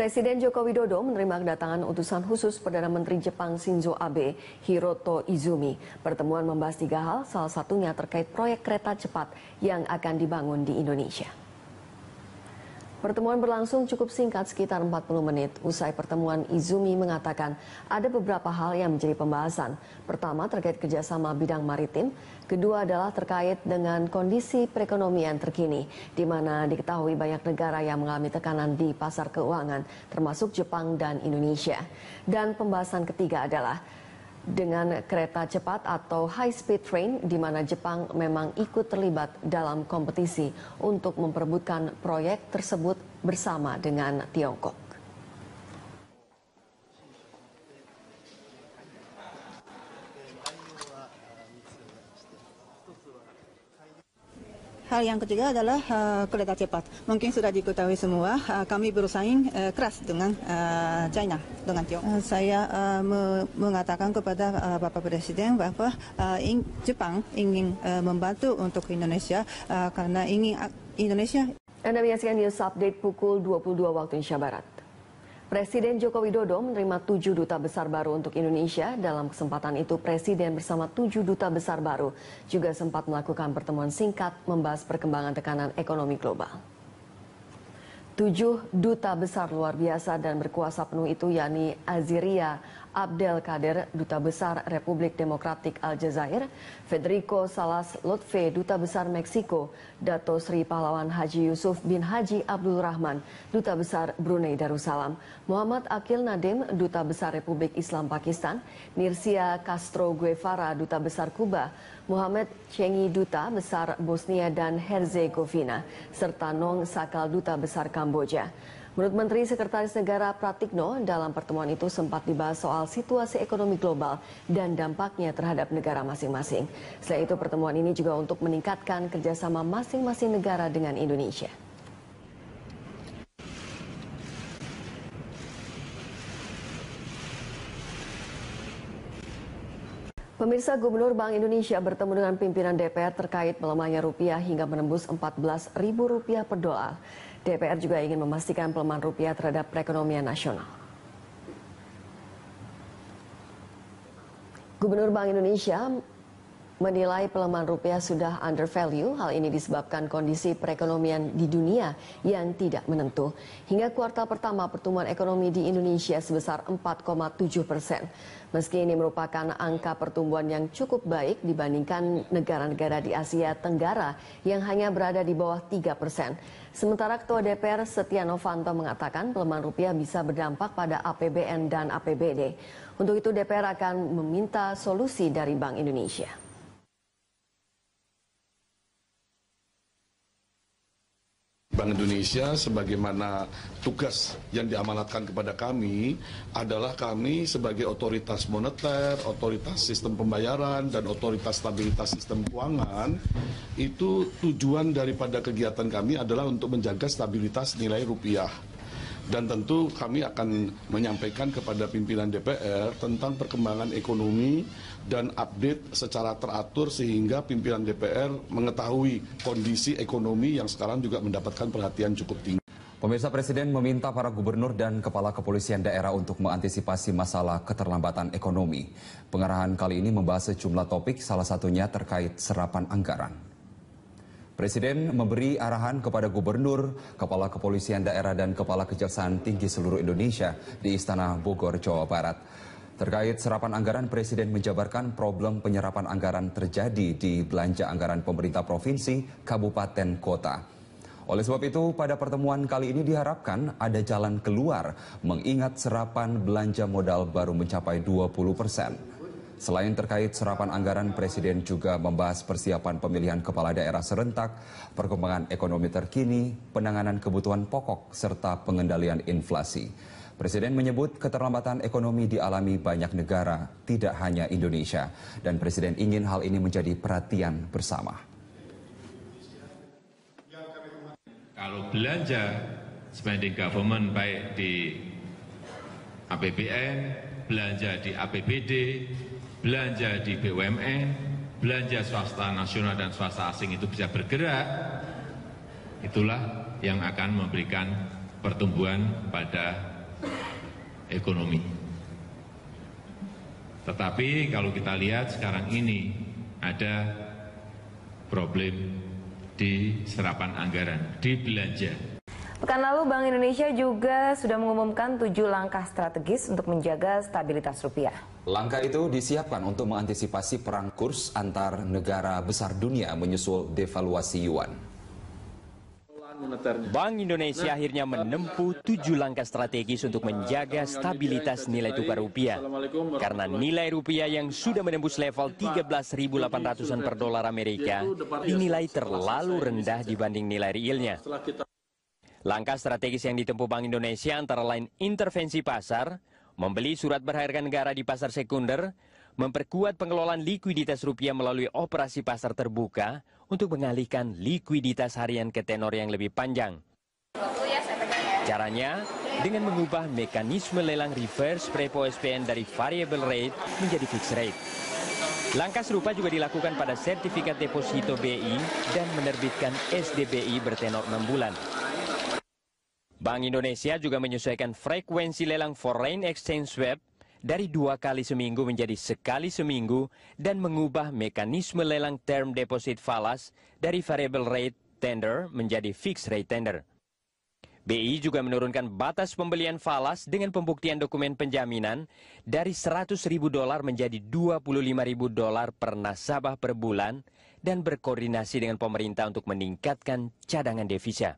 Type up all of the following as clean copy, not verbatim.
Presiden Joko Widodo menerima kedatangan utusan khusus Perdana Menteri Jepang Shinzo Abe, Hiroto Izumi. Pertemuan membahas 3 hal, salah satunya terkait proyek kereta cepat yang akan dibangun di Indonesia. Pertemuan berlangsung cukup singkat, sekitar 40 menit. Usai pertemuan, Izumi mengatakan ada beberapa hal yang menjadi pembahasan. Pertama, terkait kerjasama bidang maritim. Kedua adalah terkait dengan kondisi perekonomian terkini, di mana diketahui banyak negara yang mengalami tekanan di pasar keuangan, termasuk Jepang dan Indonesia. Dan pembahasan ketiga adalah dengan kereta cepat atau high speed train, di mana Jepang memang ikut terlibat dalam kompetisi untuk memperebutkan proyek tersebut bersama dengan Tiongkok. Hal yang ketiga adalah kereta cepat. Mungkin sudah diketahui semua, kami bersaing keras dengan China, dengan Tiongkok. Saya mengatakan kepada Bapak Presiden bahwa Jepang ingin membantu untuk Indonesia karena ingin Indonesia. Anda menyaksikan News Update pukul 22 waktu Indonesia Barat. Presiden Joko Widodo menerima 7 duta besar baru untuk Indonesia. Dalam kesempatan itu, Presiden bersama 7 duta besar baru juga sempat melakukan pertemuan singkat membahas perkembangan tekanan ekonomi global. 7 duta besar luar biasa dan berkuasa penuh itu yakni Aziria Abdel Kader, Duta Besar Republik Demokratik Aljazair, Federico Salas Lotfe, Duta Besar Meksiko, Dato Sri Pahlawan Haji Yusuf bin Haji Abdul Rahman, Duta Besar Brunei Darussalam, Muhammad Akil Nadim, Duta Besar Republik Islam Pakistan, Nirsia Castro Guevara, Duta Besar Kuba, Muhammad Chengi, Duta Besar Bosnia dan Herzegovina, serta Nong Sakal, Duta Besar Kamboja. Menurut Menteri Sekretaris Negara Pratikno, dalam pertemuan itu sempat dibahas soal situasi ekonomi global dan dampaknya terhadap negara masing-masing. Selain itu, pertemuan ini juga untuk meningkatkan kerjasama masing-masing negara dengan Indonesia. Pemirsa, Gubernur Bank Indonesia bertemu dengan pimpinan DPR terkait melemahnya rupiah hingga menembus Rp14.000 per dolar. DPR juga ingin memastikan pelemahan rupiah terhadap perekonomian nasional. Gubernur Bank Indonesia menilai pelemahan rupiah sudah under value. Hal ini disebabkan kondisi perekonomian di dunia yang tidak menentu. Hingga kuartal pertama, pertumbuhan ekonomi di Indonesia sebesar 4,7%. Meski ini merupakan angka pertumbuhan yang cukup baik dibandingkan negara-negara di Asia Tenggara yang hanya berada di bawah 3%. Sementara Ketua DPR Setia Novanto mengatakan pelemahan rupiah bisa berdampak pada APBN dan APBD. Untuk itu DPR akan meminta solusi dari Bank Indonesia. Bank Indonesia sebagaimana tugas yang diamanatkan kepada kami adalah kami sebagai otoritas moneter, otoritas sistem pembayaran, dan otoritas stabilitas sistem keuangan, itu tujuan daripada kegiatan kami adalah untuk menjaga stabilitas nilai rupiah. Dan tentu kami akan menyampaikan kepada pimpinan DPR tentang perkembangan ekonomi dan update secara teratur sehingga pimpinan DPR mengetahui kondisi ekonomi yang sekarang juga mendapatkan perhatian cukup tinggi. Pemirsa, Presiden meminta para gubernur dan kepala kepolisian daerah untuk mengantisipasi masalah keterlambatan ekonomi. Pengarahan kali ini membahas sejumlah topik, salah satunya terkait serapan anggaran. Presiden memberi arahan kepada gubernur, kepala kepolisian daerah dan kepala kejaksaan tinggi seluruh Indonesia di Istana Bogor, Jawa Barat. Terkait serapan anggaran, Presiden menjabarkan problem penyerapan anggaran terjadi di belanja anggaran pemerintah provinsi, kabupaten, kota. Oleh sebab itu, pada pertemuan kali ini diharapkan ada jalan keluar mengingat serapan belanja modal baru mencapai 20%. Selain terkait serapan anggaran, Presiden juga membahas persiapan pemilihan kepala daerah serentak, perkembangan ekonomi terkini, penanganan kebutuhan pokok, serta pengendalian inflasi. Presiden menyebut keterlambatan ekonomi dialami banyak negara, tidak hanya Indonesia, dan Presiden ingin hal ini menjadi perhatian bersama. Kalau belanja spending government baik di APBN, belanja di APBD, belanja di BUMN, belanja swasta nasional dan swasta asing itu bisa bergerak, itulah yang akan memberikan pertumbuhan pada ekonomi. Tetapi kalau kita lihat sekarang ini ada problem di serapan anggaran, di belanja. Pekan lalu Bank Indonesia juga sudah mengumumkan 7 langkah strategis untuk menjaga stabilitas rupiah. Langkah itu disiapkan untuk mengantisipasi perang kurs antar negara besar dunia menyusul devaluasi yuan. Bank Indonesia akhirnya menempuh 7 langkah strategis untuk menjaga stabilitas nilai tukar rupiah. Karena nilai rupiah yang sudah menembus level 13.800-an per dolar Amerika dinilai terlalu rendah dibanding nilai realnya. Langkah strategis yang ditempuh Bank Indonesia antara lain intervensi pasar, membeli surat berharga negara di pasar sekunder, memperkuat pengelolaan likuiditas rupiah melalui operasi pasar terbuka untuk mengalihkan likuiditas harian ke tenor yang lebih panjang. Caranya dengan mengubah mekanisme lelang reverse repo SPN dari variable rate menjadi fixed rate. Langkah serupa juga dilakukan pada sertifikat deposito BI dan menerbitkan SDBI bertenor 6 bulan. Bank Indonesia juga menyesuaikan frekuensi lelang foreign exchange swap dari 2 kali seminggu menjadi sekali seminggu dan mengubah mekanisme lelang term deposit falas dari variable rate tender menjadi fixed rate tender. BI juga menurunkan batas pembelian falas dengan pembuktian dokumen penjaminan dari $100.000 menjadi $25.000 per nasabah per bulan dan berkoordinasi dengan pemerintah untuk meningkatkan cadangan devisa.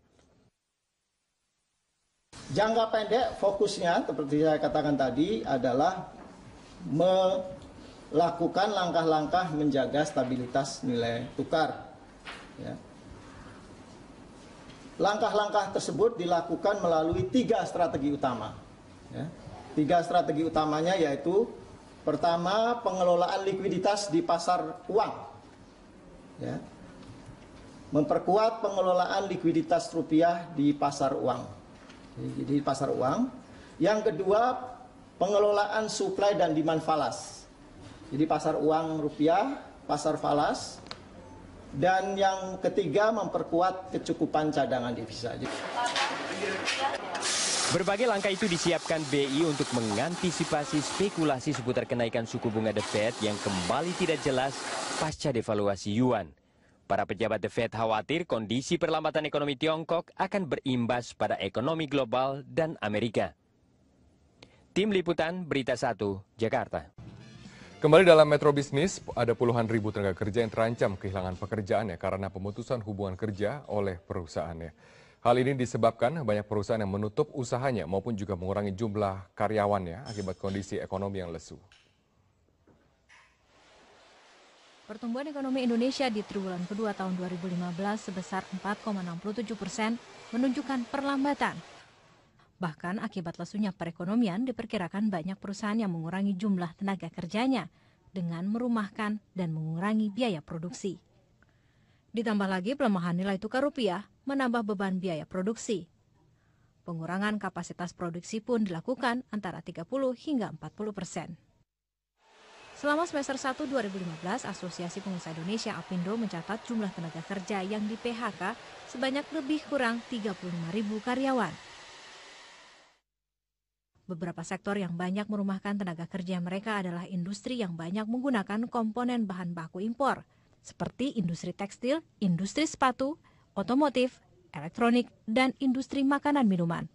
Jangka pendek fokusnya seperti saya katakan tadi adalah melakukan langkah-langkah menjaga stabilitas nilai tukar. Ya. Langkah-langkah tersebut dilakukan melalui 3 strategi utama. Ya. 3 strategi utamanya yaitu pertama pengelolaan likuiditas di pasar uang. Ya. Memperkuat pengelolaan likuiditas rupiah di pasar uang. Jadi pasar uang. Yang kedua, pengelolaan supply dan demand falas. Jadi pasar uang rupiah, pasar falas. Dan yang ketiga, memperkuat kecukupan cadangan devisa. Berbagai langkah itu disiapkan BI untuk mengantisipasi spekulasi seputar kenaikan suku bunga The Fed yang kembali tidak jelas pasca devaluasi yuan. Para pejabat The Fed khawatir kondisi perlambatan ekonomi Tiongkok akan berimbas pada ekonomi global dan Amerika. Tim Liputan Berita 1, Jakarta. Kembali dalam Metro Bisnis, ada puluhan ribu tenaga kerja yang terancam kehilangan pekerjaannya karena pemutusan hubungan kerja oleh perusahaannya. Hal ini disebabkan banyak perusahaan yang menutup usahanya maupun juga mengurangi jumlah karyawannya akibat kondisi ekonomi yang lesu. Pertumbuhan ekonomi Indonesia di triwulan kedua tahun 2015 sebesar 4,67% menunjukkan perlambatan. Bahkan akibat lesunya perekonomian diperkirakan banyak perusahaan yang mengurangi jumlah tenaga kerjanya dengan merumahkan dan mengurangi biaya produksi. Ditambah lagi pelemahan nilai tukar rupiah menambah beban biaya produksi. Pengurangan kapasitas produksi pun dilakukan antara 30 hingga 40%. Selama semester 1 2015, Asosiasi Pengusaha Indonesia APindo mencatat jumlah tenaga kerja yang di PHK sebanyak lebih kurang 35.000 karyawan. Beberapa sektor yang banyak merumahkan tenaga kerja mereka adalah industri yang banyak menggunakan komponen bahan baku impor, seperti industri tekstil, industri sepatu, otomotif, elektronik, dan industri makanan minuman.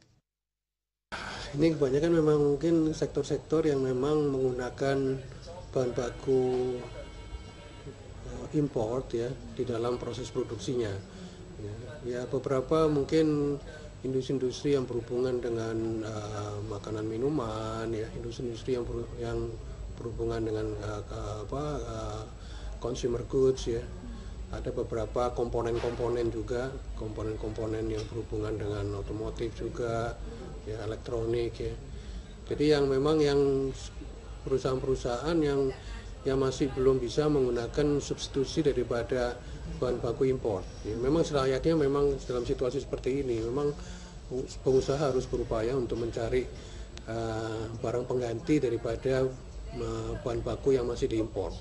Ini kebanyakan memang mungkin sektor-sektor yang memang menggunakan bahan baku import ya di dalam proses produksinya. Ya beberapa mungkin industri-industri yang berhubungan dengan makanan minuman ya, industri-industri yang berhubungan dengan consumer goods ya. Ada beberapa komponen-komponen juga, komponen-komponen yang berhubungan dengan otomotif juga, ya elektronik ya. Jadi yang memang yang perusahaan-perusahaan yang masih belum bisa menggunakan substitusi daripada bahan baku impor. Ya, memang selayaknya memang dalam situasi seperti ini, memang pengusaha harus berupaya untuk mencari barang pengganti daripada bahan baku yang masih diimpor.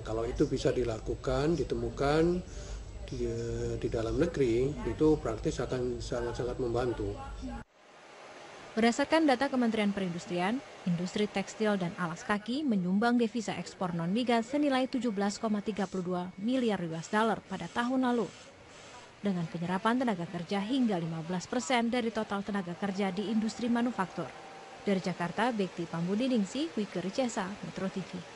Kalau itu bisa dilakukan, ditemukan di dalam negeri, itu praktis akan sangat-sangat membantu. Berdasarkan data Kementerian Perindustrian, industri tekstil dan alas kaki menyumbang devisa ekspor non-migas senilai 17,32 miliar US dollar pada tahun lalu. Dengan penyerapan tenaga kerja hingga 15% dari total tenaga kerja di industri manufaktur. Dari Jakarta, Bekti Pambudi Ningsih, Wike Recesa, Metro TV.